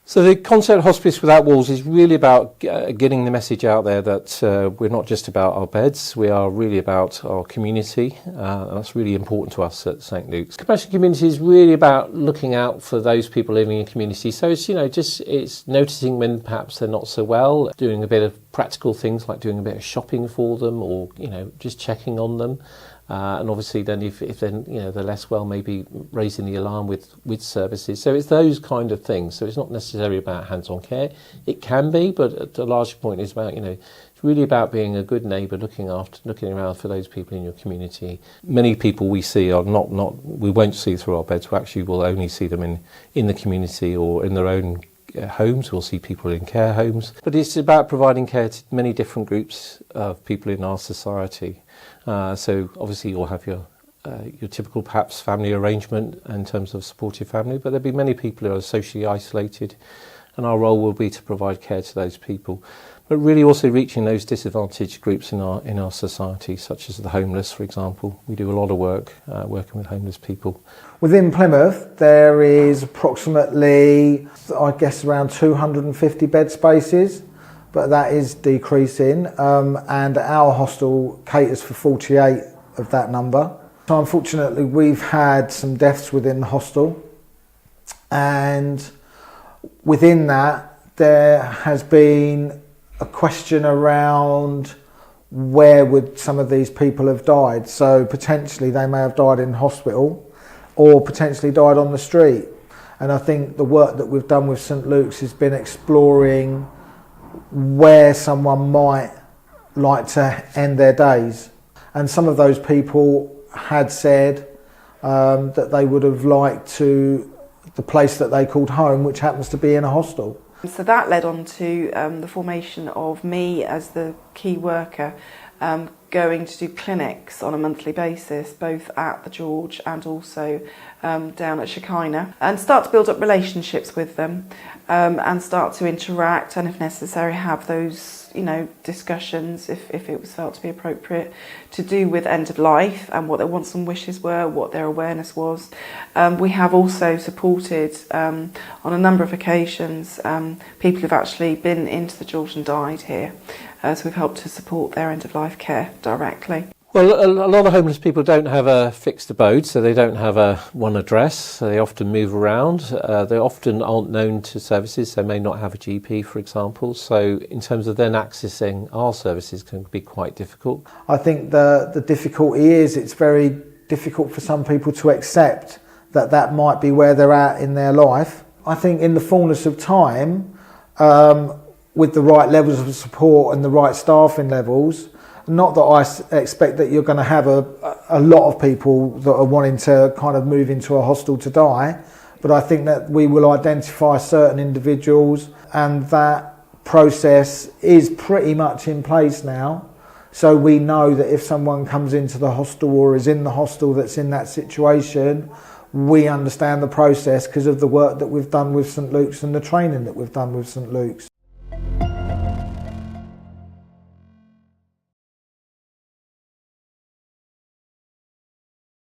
So the concept of Hospice Without Walls is really about getting the message out there that we're not just about our beds, we are really about our community. That's really important to us at St Luke's. Compassion Community is really about looking out for those people living in community. So it's, it's noticing when perhaps they're not so well, doing a bit of practical things like doing a bit of shopping for them, or, just checking on them. And obviously then if they're less well, maybe raising the alarm with services. So it's those kind of things. So it's not necessarily about hands-on care. It can be, but the larger point is about, it's really about being a good neighbour, looking around for those people in your community. Many people we see are we won't see through our beds. We actually will only see them in the community or in their own homes. We'll see people in care homes. But it's about providing care to many different groups of people in our society. So obviously you'll have your typical perhaps family arrangement in terms of supportive family, but there'll be many people who are socially isolated, and our role will be to provide care to those people, but really also reaching those disadvantaged groups in our society, such as the homeless, for example. We do a lot of work working with homeless people. Within Plymouth there is approximately, I guess, around 250 bed spaces, but that is decreasing, and our hostel caters for 48 of that number. So unfortunately we've had some deaths within the hostel, and within that there has been a question around where would some of these people have died. So potentially they may have died in hospital or potentially died on the street. And I think the work that we've done with St Luke's has been exploring where someone might like to end their days. And some of those people had said that they would have liked to the place that they called home, which happens to be in a hostel. So that led on to the formation of me as the key worker, going to do clinics on a monthly basis, both at the George and also down at Shekinah, and start to build up relationships with them, and start to interact, and if necessary have those discussions if it was felt to be appropriate, to do with end of life and what their wants and wishes were, what their awareness was. We have also supported on a number of occasions people who've actually been into the George and died here, so we've helped to support their end of life care directly. Well, a lot of homeless people don't have a fixed abode, so they don't have one address, so they often move around. They often aren't known to services, so may not have a GP, for example. So in terms of then accessing our services can be quite difficult. I think the difficulty is it's very difficult for some people to accept that might be where they're at in their life. I think in the fullness of time, with the right levels of support and the right staffing levels, not that I expect that you're going to have a lot of people that are wanting to kind of move into a hostel to die, but I think that we will identify certain individuals, and that process is pretty much in place now. So we know that if someone comes into the hostel or is in the hostel that's in that situation, we understand the process because of the work that we've done with St Luke's and the training that we've done with St Luke's.